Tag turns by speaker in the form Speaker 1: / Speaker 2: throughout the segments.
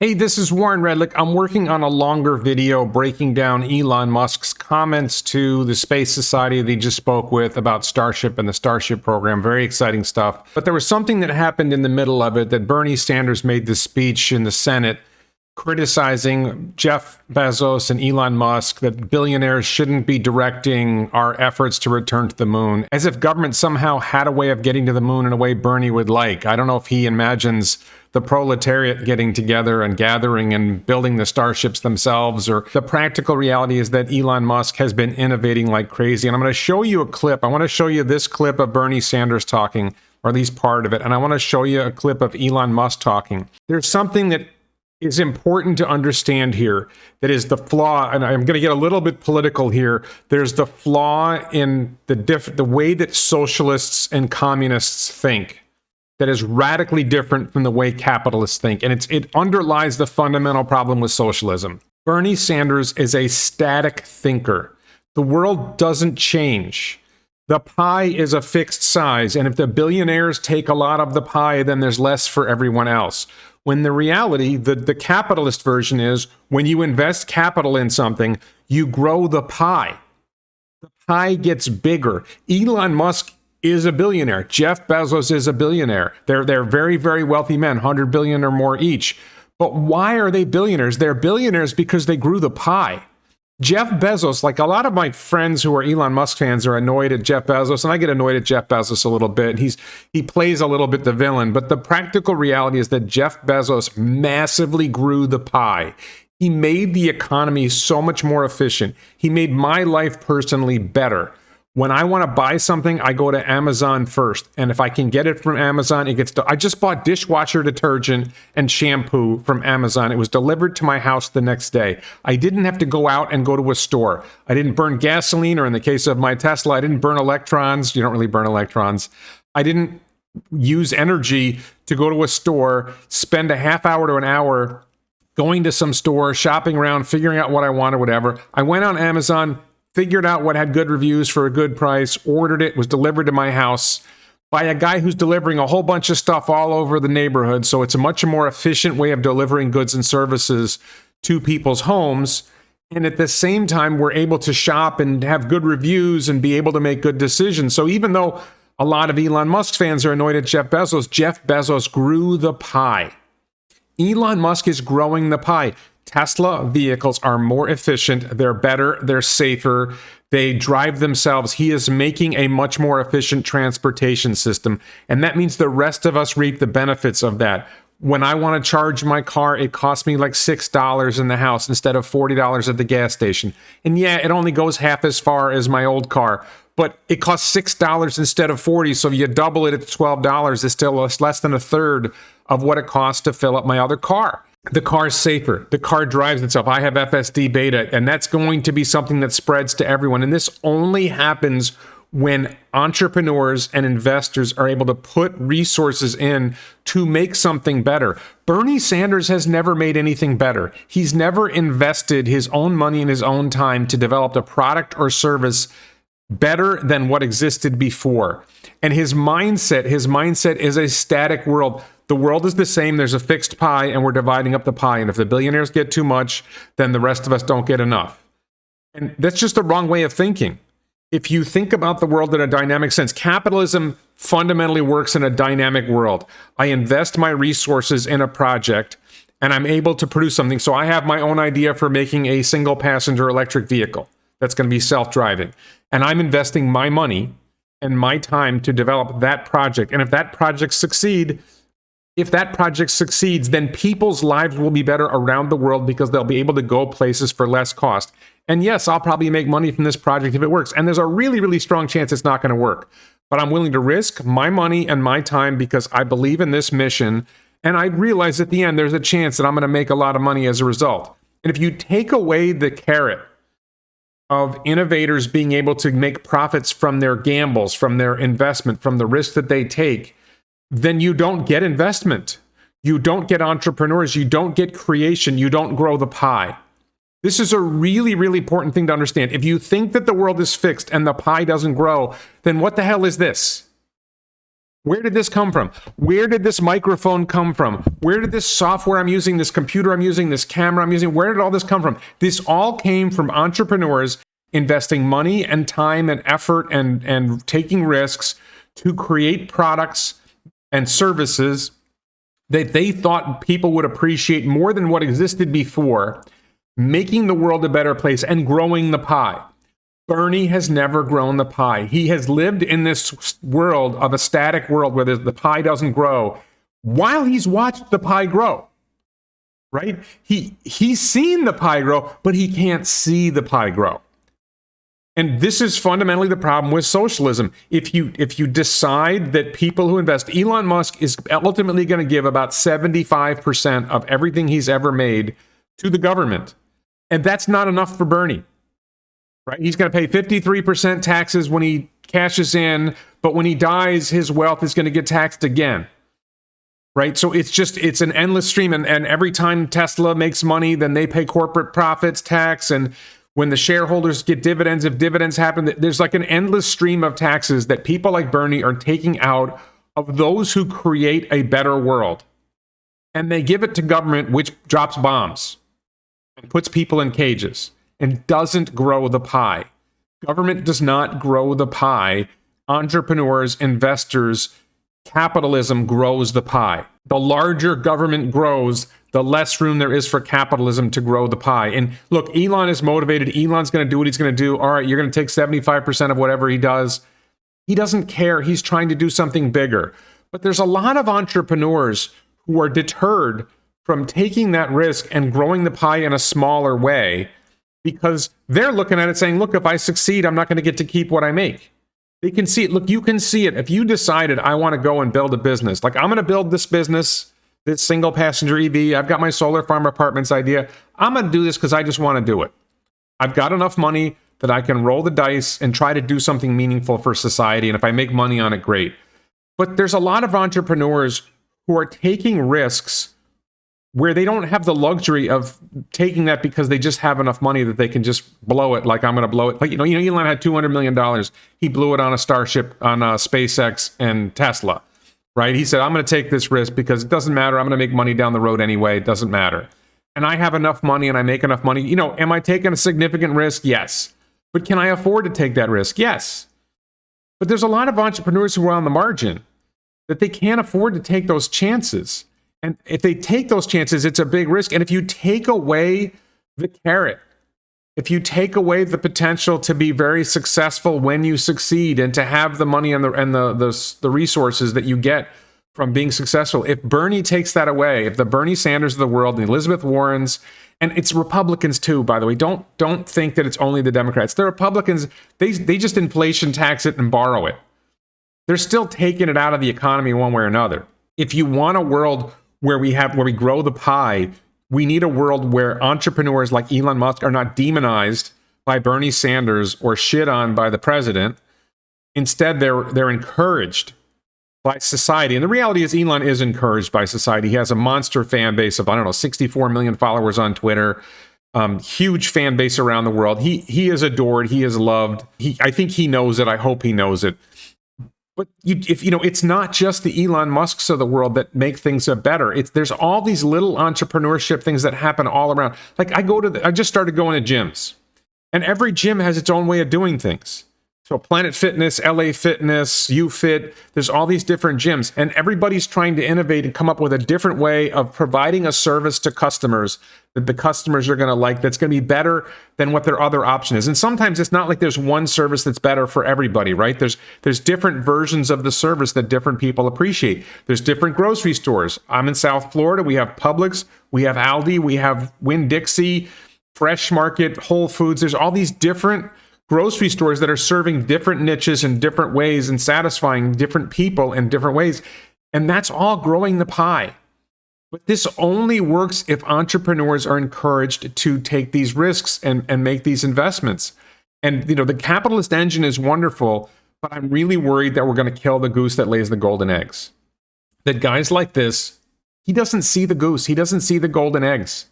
Speaker 1: Hey, this is Warren Redlick. I'm working on a longer video breaking down Elon Musk's comments to the Space Society that he just spoke with about Starship and the Starship program. Very exciting stuff. But there was something that happened in the middle of it that Bernie Sanders made this speech in the Senate criticizing Jeff Bezos and Elon Musk, that billionaires shouldn't be directing our efforts to return to the moon, as if government somehow had a way of getting to the moon in a way Bernie would like. I don't know if he imagines the proletariat getting together and gathering and building the starships themselves, or the practical reality is that Elon Musk has been innovating like crazy. And I'm going to show you a clip. I want to show you this clip of Bernie Sanders talking, or at least part of it. And I want to show you a clip of Elon Musk talking. There's something that is important to understand here that is the flaw, and I'm going to get a little bit political here. There's the flaw in the way that socialists and communists think that is radically different from the way capitalists think, and it underlies the fundamental problem with socialism. Bernie Sanders is a static thinker. The world doesn't change. The pie is a fixed size, and if the billionaires take a lot of the pie, then there's less for everyone else. When the reality, the capitalist version is, when you invest capital in something, you grow the pie. The pie gets bigger. Elon Musk is a billionaire. Jeff Bezos is a billionaire. They're very, very wealthy men, 100 billion or more each. But why are they billionaires? They're billionaires because they grew the pie. Jeff Bezos, like a lot of my friends who are Elon Musk fans, are annoyed at Jeff Bezos, and I get annoyed at Jeff Bezos a little bit. He plays a little bit the villain, but the practical reality is that Jeff Bezos massively grew the pie. He made the economy so much more efficient. He made my life personally better. When I want to buy something, I go to Amazon first. And if I can get it from Amazon, it gets I just bought dishwasher detergent and shampoo from Amazon. It was delivered to my house the next day. I didn't have to go out and go to a store. I didn't burn gasoline, or in the case of my Tesla, I didn't burn electrons. You don't really burn electrons. I didn't use energy to go to a store, spend a half hour to an hour going to some store, shopping around, figuring out what I want or whatever. I went on Amazon, figured out what had good reviews for a good price, ordered it, was delivered to my house by a guy who's delivering a whole bunch of stuff all over the neighborhood. So it's a much more efficient way of delivering goods and services to people's homes. And at the same time, we're able to shop and have good reviews and be able to make good decisions. So even though a lot of Elon Musk fans are annoyed at Jeff Bezos grew the pie. Elon Musk is growing the pie. Tesla vehicles are more efficient, they're better, they're safer, they drive themselves. He is making a much more efficient transportation system, and that means the rest of us reap the benefits of that. When I want to charge my car, it costs me like $6 in the house instead of $40 at the gas station. And yeah, it only goes half as far as my old car, but it costs $6 instead of $40, so if you double it, it's $12. It's still less than a third of what it costs to fill up my other car. The car is safer. The car drives itself. I have FSD beta, and that's going to be something that spreads to everyone. And this only happens when entrepreneurs and investors are able to put resources in to make something better. Bernie Sanders has never made anything better. He's never invested his own money and his own time to develop a product or service better than what existed before. And his mindset is a static world. The world is the same. There's a fixed pie, and we're dividing up the pie. And if the billionaires get too much, then the rest of us don't get enough. And that's just the wrong way of thinking. If you think about the world in a dynamic sense, capitalism fundamentally works in a dynamic world. I invest my resources in a project, and I'm able to produce something. So I have my own idea for making a single passenger electric vehicle that's going to be self-driving. And I'm investing my money and my time to develop that project. And if that project succeeds, then people's lives will be better around the world because they'll be able to go places for less cost. And yes, I'll probably make money from this project if it works. And there's a really, really strong chance it's not going to work. But I'm willing to risk my money and my time because I believe in this mission. And I realize at the end, there's a chance that I'm going to make a lot of money as a result. And if you take away the carrot of innovators being able to make profits from their gambles, from their investment, from the risk that they take, then you don't get investment. You don't get entrepreneurs. You don't get creation. You don't grow the pie. This is a really, really important thing to understand. If you think that the world is fixed and the pie doesn't grow, then what the hell is this? Where did this come from? Where did this microphone come from? Where did this software I'm using, this computer I'm using, this camera I'm using, where did all this come from? This all came from entrepreneurs investing money and time and effort and taking risks to create products and services that they thought people would appreciate more than what existed before, making the world a better place and growing the pie. Bernie has never grown the pie. He has lived in this world of a static world where the pie doesn't grow while he's watched the pie grow, right? He's seen the pie grow, but he can't see the pie grow. And this is fundamentally the problem with socialism. If you decide that people who invest, Elon Musk is ultimately going to give about 75% of everything he's ever made to the government. And that's not enough for Bernie, right? He's going to pay 53% taxes when he cashes in, but when he dies, his wealth is going to get taxed again, right? So it's an endless stream. And every time Tesla makes money, then they pay corporate profits tax. And when the shareholders get dividends, if dividends happen, there's like an endless stream of taxes that people like Bernie are taking out of those who create a better world. And they give it to government, which drops bombs and puts people in cages and doesn't grow the pie. Government does not grow the pie. Entrepreneurs, investors, capitalism grows the pie. The larger government grows, the less room there is for capitalism to grow the pie. And look, Elon is motivated. Elon's going to do what he's going to do. All right, you're going to take 75% of whatever he does. He doesn't care. He's trying to do something bigger. But there's a lot of entrepreneurs who are deterred from taking that risk and growing the pie in a smaller way because they're looking at it saying, look, if I succeed, I'm not going to get to keep what I make. They can see it. Look, you can see it. If you decided I want to go and build a business, like I'm going to build this business, this single passenger EV. I've got my solar farm apartments idea. I'm going to do this because I just want to do it. I've got enough money that I can roll the dice and try to do something meaningful for society. And if I make money on it, great. But there's a lot of entrepreneurs who are taking risks where they don't have the luxury of taking that because they just have enough money that they can just blow it. Like I'm going to blow it. Like, Elon had $200 million. He blew it on a Starship, on SpaceX and Tesla. Right? He said, I'm going to take this risk because it doesn't matter. I'm going to make money down the road anyway. It doesn't matter. And I have enough money and I make enough money. Am I taking a significant risk? Yes. But can I afford to take that risk? Yes. But there's a lot of entrepreneurs who are on the margin that they can't afford to take those chances. And if they take those chances, it's a big risk. And if you take away the carrot, if you take away the potential to be very successful when you succeed and to have the money and the resources that you get from being successful, if Bernie takes that away, if the Bernie Sanders of the world, the Elizabeth Warrens, and it's Republicans too, by the way, don't think that it's only the Democrats. The Republicans, they just inflation tax it and borrow it. They're still taking it out of the economy one way or another. If you want a world where we grow the pie, we need a world where entrepreneurs like Elon Musk are not demonized by Bernie Sanders or shit on by the president. Instead, they're encouraged by society. And the reality is Elon is encouraged by society. He has a monster fan base of, 64 million followers on Twitter. Huge fan base around the world. He is adored. He is loved. I think he knows it. I hope he knows it. But it's not just the Elon Musks of the world that make things better. There's all these little entrepreneurship things that happen all around. Like I just started going to gyms, and every gym has its own way of doing things. So Planet Fitness, LA Fitness, YouFit, there's all these different gyms, and everybody's trying to innovate and come up with a different way of providing a service to customers that the customers are going to like, that's going to be better than what their other option is. And sometimes it's not like there's one service that's better for everybody, right? There's different versions of the service that different people appreciate. There's different grocery stores. I'm in South Florida. We have Publix, we have Aldi, we have Winn-Dixie, Fresh Market, Whole Foods. There's all these different grocery stores that are serving different niches in different ways and satisfying different people in different ways. And that's all growing the pie. But this only works if entrepreneurs are encouraged to take these risks and make these investments. And, the capitalist engine is wonderful, but I'm really worried that we're going to kill the goose that lays the golden eggs. That guys like this, he doesn't see the goose. He doesn't see the golden eggs.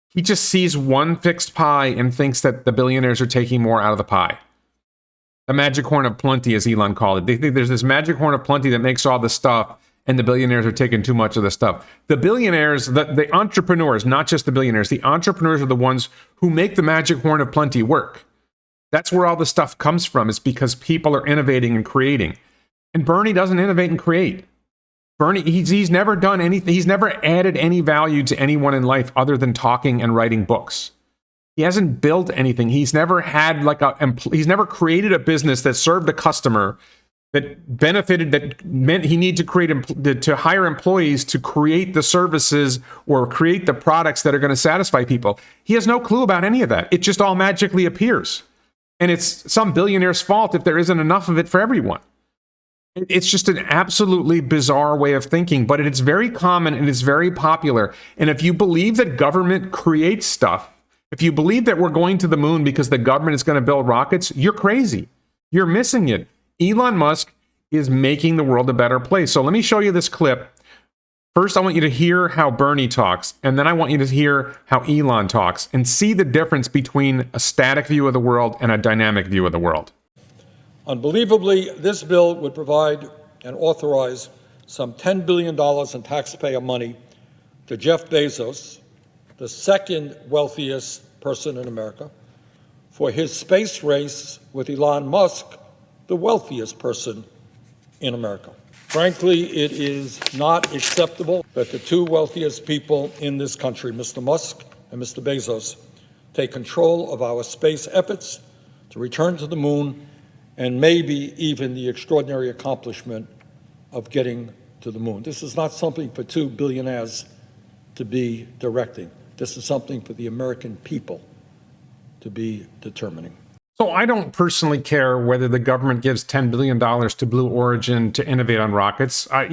Speaker 1: He just sees one fixed pie and thinks that the billionaires are taking more out of the pie. The magic horn of plenty, as Elon called it. They think there's this magic horn of plenty that makes all the stuff, and the billionaires are taking too much of the stuff. The billionaires, the entrepreneurs, not just the billionaires, the entrepreneurs are the ones who make the magic horn of plenty work. That's where all the stuff comes from. It's because people are innovating and creating. And Bernie doesn't innovate and create. Bernie, he's never done anything. He's never added any value to anyone in life other than talking and writing books. He hasn't built anything. He's never had he's never created a business that served a customer, that benefited, that meant he needed to hire employees to create the services or create the products that are going to satisfy people. He has no clue about any of that. It just all magically appears. And it's some billionaire's fault if there isn't enough of it for everyone. It's just an absolutely bizarre way of thinking, but it's very common and it's very popular. And if you believe that government creates stuff, if you believe that we're going to the moon because the government is going to build rockets, you're crazy. You're missing it. Elon Musk is making the world a better place. So let me show you this clip. First, I want you to hear how Bernie talks, and then I want you to hear how Elon talks and see the difference between a static view of the world and a dynamic view of the world.
Speaker 2: Unbelievably, this bill would provide and authorize some $10 billion in taxpayer money to Jeff Bezos, the second wealthiest person in America, for his space race with Elon Musk, the wealthiest person in America. Frankly, it is not acceptable that the two wealthiest people in this country, Mr. Musk and Mr. Bezos, take control of our space efforts to return to the moon and maybe even the extraordinary accomplishment of getting to the moon. This is not something for two billionaires to be directing. This is something for the American people to be determining.
Speaker 1: So I don't personally care whether the government gives $10 billion to Blue Origin to innovate on rockets. I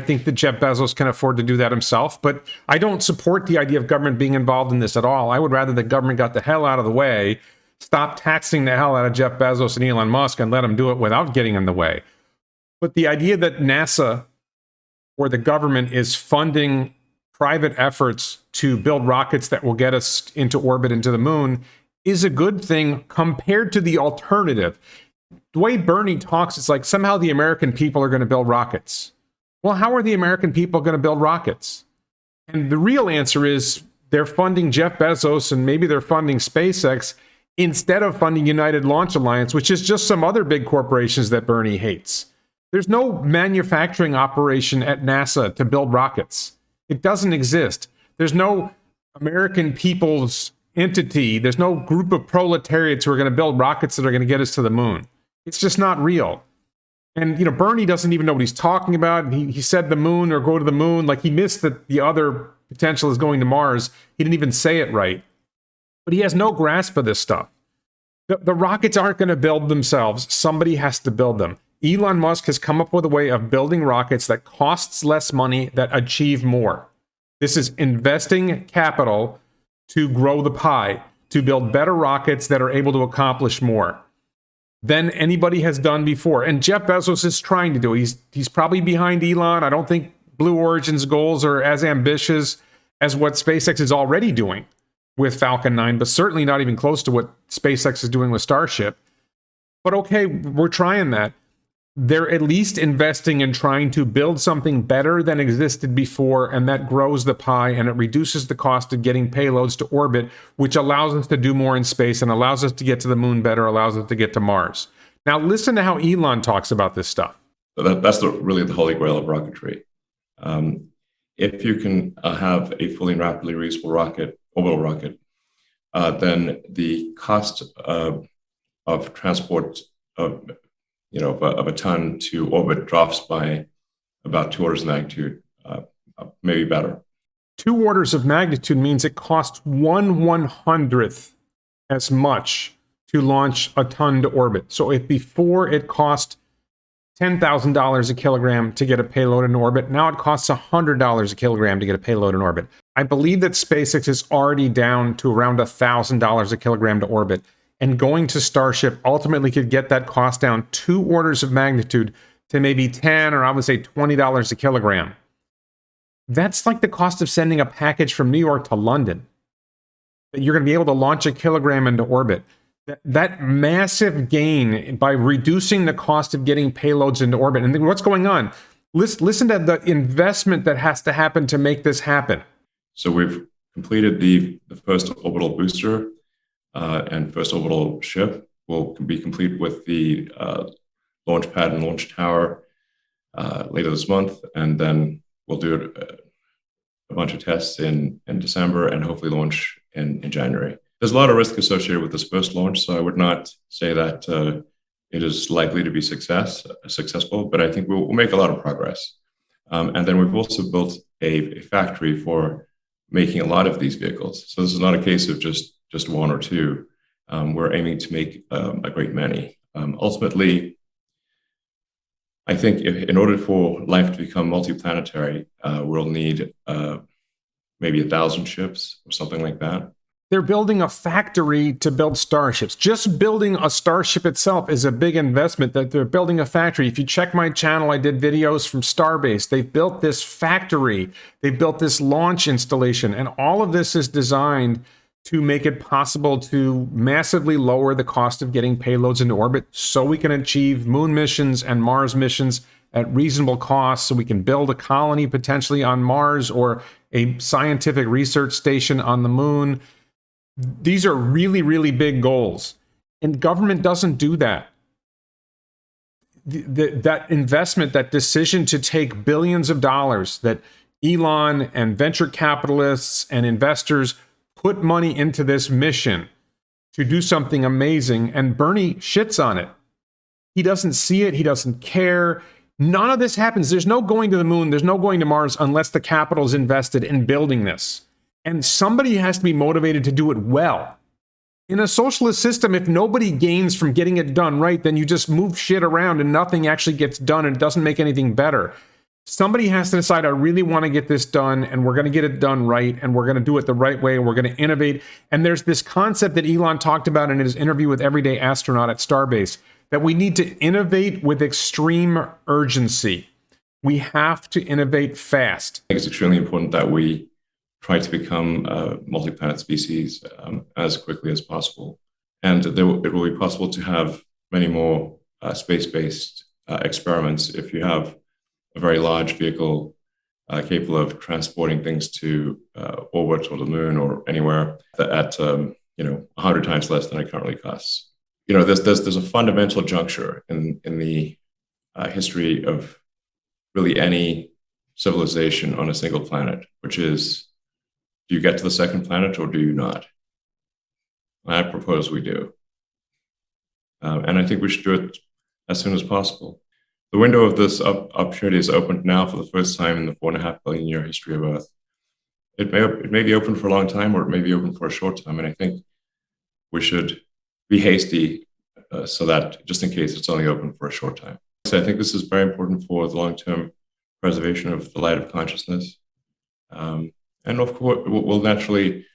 Speaker 1: think that Jeff Bezos can afford to do that himself, but I don't support the idea of government being involved in this at all. I would rather the government got the hell out of the way, stop taxing the hell out of Jeff Bezos and Elon Musk, and let them do it without getting in the way. But the idea that NASA or the government is funding private efforts to build rockets that will get us into orbit, into the moon, is a good thing compared to the alternative. The way Bernie talks, it's like somehow the American people are going to build rockets. Well, how are the American people going to build rockets? And the real answer is they're funding Jeff Bezos and maybe they're funding SpaceX instead of funding United Launch Alliance, which is just some other big corporations that Bernie hates. There's no manufacturing operation at NASA to build rockets. It doesn't exist. There's no American people's entity. There's no group of proletariats who are going to build rockets that are going to get us to the moon. It's just not real. And, Bernie doesn't even know what he's talking about. He said the moon or go to the moon. Like he missed that the other potential is going to Mars. He didn't even say it right. But he has no grasp of this stuff. The rockets aren't going to build themselves. Somebody has to build them. Elon Musk has come up with a way of building rockets that costs less money, that achieve more. This is investing capital to grow the pie, to build better rockets that are able to accomplish more than anybody has done before. And Jeff Bezos is trying to do it. He's probably behind Elon. I don't think Blue Origin's goals are as ambitious as what SpaceX is already doing with Falcon 9, but certainly not even close to what SpaceX is doing with Starship. But okay, we're trying that. They're at least investing in trying to build something better than existed before, and that grows the pie and it reduces the cost of getting payloads to orbit, which allows us to do more in space and allows us to get to the moon better, allows us to get to Mars. Now, listen to how Elon talks about this stuff.
Speaker 3: That's really the holy grail of rocketry. If you can have a fully and rapidly reusable orbital rocket, then the cost of transport of a ton to orbit drops by about 2 orders of magnitude, maybe better.
Speaker 1: 2 orders of magnitude means it costs 1/100th as much to launch a ton to orbit. So if before it cost $10,000 a kilogram to get a payload in orbit, now it costs $100 a kilogram to get a payload in orbit. I believe that SpaceX is already down to around $1,000 a kilogram to orbit. And going to Starship ultimately could get that cost down 2 orders of magnitude to maybe $10 or I would say $20 a kilogram. That's like the cost of sending a package from New York to London. That you're going to be able to launch a kilogram into orbit. That massive gain by reducing the cost of getting payloads into orbit. And what's going on? Listen to the investment that has to happen to make this happen.
Speaker 3: So we've completed the first orbital booster and first orbital ship. Will be complete with the launch pad and launch tower later this month, and then we'll do a bunch of tests in December and hopefully launch in January. There's a lot of risk associated with this first launch, so I would not say that it is likely to be successful, but I think we'll make a lot of progress. And then we've also built a factory for making a lot of these vehicles. So this is not a case of just one or two. We're aiming to make a great many. Ultimately, I think in order for life to become multiplanetary, we'll need maybe 1,000 ships or something like that.
Speaker 1: They're building a factory to build starships. Just building a starship itself is a big investment. That they're building a factory. If you check my channel, I did videos from Starbase. They've built this factory. They've built this launch installation. And all of this is designed to make it possible to massively lower the cost of getting payloads into orbit so we can achieve moon missions and Mars missions at reasonable costs, so we can build a colony potentially on Mars or a scientific research station on the moon. These are really, really big goals. And government doesn't do that. That investment, that decision to take billions of dollars that Elon and venture capitalists and investors put money into this mission to do something amazing, and Bernie shits on it. He doesn't see it. He doesn't care. None of this happens. There's no going to the moon. There's no going to Mars unless the capital is invested in building this. And somebody has to be motivated to do it well. In a socialist system, if nobody gains from getting it done right, then you just move shit around and nothing actually gets done and it doesn't make anything better. Somebody has to decide, I really want to get this done, and we're going to get it done right, and we're going to do it the right way, and we're going to innovate. And there's this concept that Elon talked about in his interview with Everyday Astronaut at Starbase, that we need to innovate with extreme urgency. We have to innovate fast.
Speaker 3: I think it's extremely important that we try to become a multi-planet species as quickly as possible. And it will be possible to have many more space-based experiments if you have a very large vehicle capable of transporting things to orbit or the moon or anywhere at 100 times less than it currently costs. There's a fundamental juncture in the history of really any civilization on a single planet, which is, do you get to the second planet or do you not? I propose we do. And I think we should do it as soon as possible. The window of this opportunity is opened now for the first time in the 4.5 billion year history of Earth. It may be open for a long time, or it may be open for a short time. And I think we should be hasty so that just in case it's only open for a short time. So I think this is very important for the long-term preservation of the light of consciousness. And of course, we'll naturally,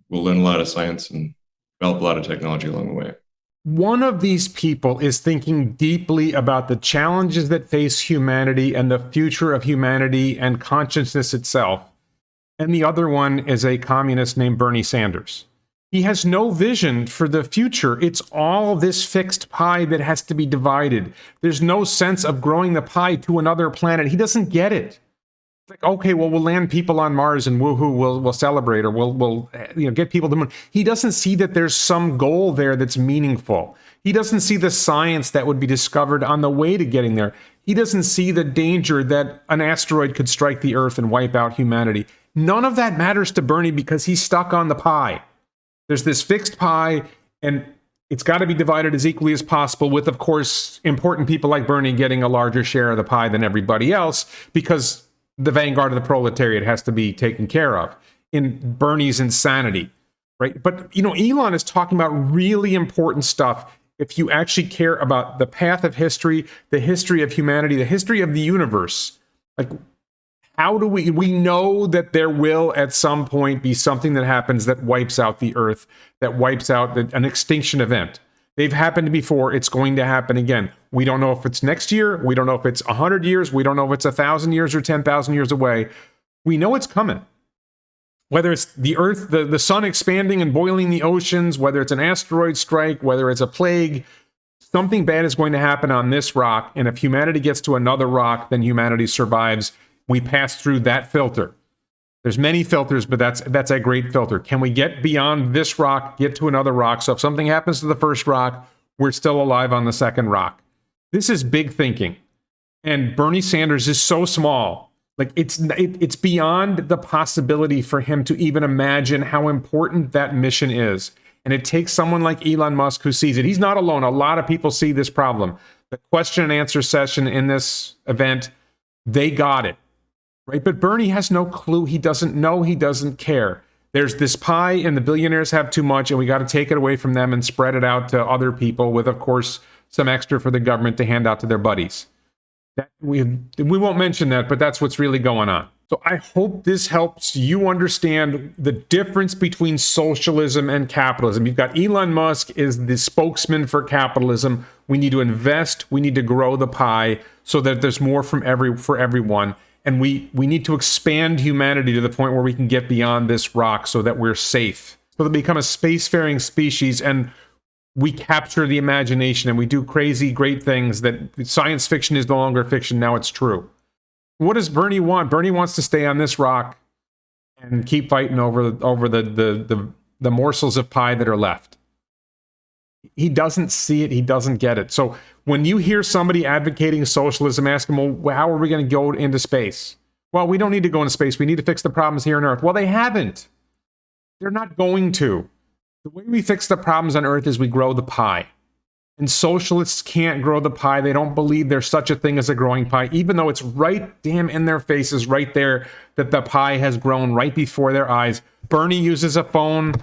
Speaker 3: we'll learn a lot of science and develop a lot of technology along the way.
Speaker 1: One of these people is thinking deeply about the challenges that face humanity and the future of humanity and consciousness itself. And the other one is a communist named Bernie Sanders. He has no vision for the future. It's all this fixed pie that has to be divided. There's no sense of growing the pie to another planet. He doesn't get it. It's like, okay, well, we'll land people on Mars and woohoo, we'll celebrate, or we'll get people to the moon. He doesn't see that there's some goal there that's meaningful. He doesn't see the science that would be discovered on the way to getting there. He doesn't see the danger that an asteroid could strike the Earth and wipe out humanity. None of that matters to Bernie because he's stuck on the pie. There's this fixed pie, and it's got to be divided as equally as possible with, of course, important people like Bernie getting a larger share of the pie than everybody else, because the vanguard of the proletariat has to be taken care of in Bernie's insanity, right? But, Elon is talking about really important stuff. If you actually care about the path of history, the history of humanity, the history of the universe, like, how do we know that there will at some point be something that happens that wipes out the Earth, that wipes out an extinction event. They've happened before. It's going to happen again. We don't know if it's next year. We don't know if it's 100 years. We don't know if it's 1,000 years or 10,000 years away. We know it's coming. Whether it's the Earth, the sun expanding and boiling the oceans, whether it's an asteroid strike, whether it's a plague, something bad is going to happen on this rock. And if humanity gets to another rock, then humanity survives. We pass through that filter. There's many filters, but that's a great filter. Can we get beyond this rock, get to another rock? So if something happens to the first rock, we're still alive on the second rock. This is big thinking. And Bernie Sanders is so small. Like it's beyond the possibility for him to even imagine how important that mission is. And it takes someone like Elon Musk who sees it. He's not alone. A lot of people see this problem. The question and answer session in this event, they got it, right? But Bernie has no clue. He doesn't know. He doesn't care. There's this pie and the billionaires have too much and we got to take it away from them and spread it out to other people with, of course, some extra for the government to hand out to their buddies. We won't mention that, but that's what's really going on. So I hope this helps you understand the difference between socialism and capitalism. You've got Elon Musk is the spokesman for capitalism. We need to invest. We need to grow the pie so that there's more for everyone. And we need to expand humanity to the point where we can get beyond this rock so that we're safe. So that we become a spacefaring species and we capture the imagination and we do crazy, great things that science fiction is no longer fiction. Now it's true. What does Bernie want? Bernie wants to stay on this rock and keep fighting over the morsels of pie that are left. He doesn't see it. He doesn't get it. So when you hear somebody advocating socialism, ask them, well, how are we going to go into space? Well, we don't need to go into space. We need to fix the problems here on Earth. Well, they haven't. They're not going to. The way we fix the problems on Earth is we grow the pie. And socialists can't grow the pie. They don't believe there's such a thing as a growing pie, even though it's right damn in their faces right there that the pie has grown right before their eyes. Bernie uses a phone.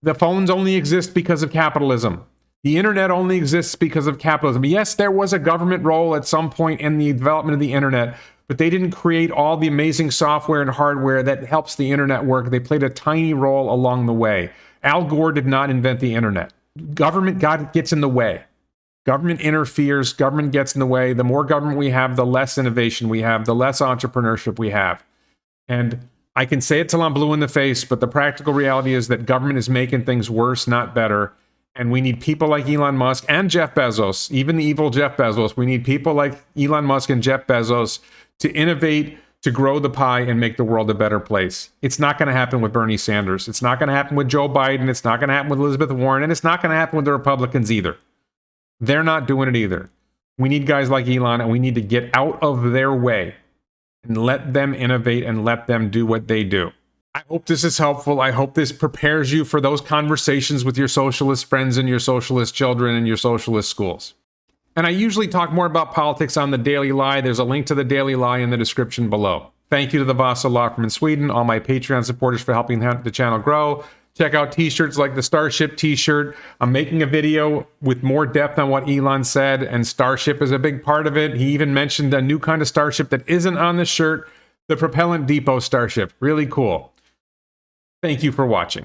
Speaker 1: The phones only exist because of capitalism. The internet only exists because of capitalism. Yes, there was a government role at some point in the development of the internet, but they didn't create all the amazing software and hardware that helps the internet work. They played a tiny role along the way. Al Gore did not invent the internet. Government gets in the way. Government interferes. Government gets in the way. The more government we have, the less innovation we have, the less entrepreneurship we have. And I can say it till I'm blue in the face, but the practical reality is that government is making things worse, not better. And we need people like Elon Musk and Jeff Bezos, even the evil Jeff Bezos. We need people like Elon Musk and Jeff Bezos to innovate, to grow the pie and make the world a better place. It's not going to happen with Bernie Sanders. It's not going to happen with Joe Biden. It's not going to happen with Elizabeth Warren. And it's not going to happen with the Republicans either. They're not doing it either. We need guys like Elon, and we need to get out of their way and let them innovate and let them do what they do. I hope this is helpful. I hope this prepares you for those conversations with your socialist friends and your socialist children and your socialist schools. And I usually talk more about politics on the Daily Lie. There's a link to the Daily Lie in the description below. Thank you to the Vasa Law Firm in Sweden, all my Patreon supporters for helping the channel grow. Check out t-shirts like the Starship t-shirt. I'm making a video with more depth on what Elon said, and Starship is a big part of it. He even mentioned a new kind of Starship that isn't on the shirt, the Propellant Depot Starship. Really cool. Thank you for watching.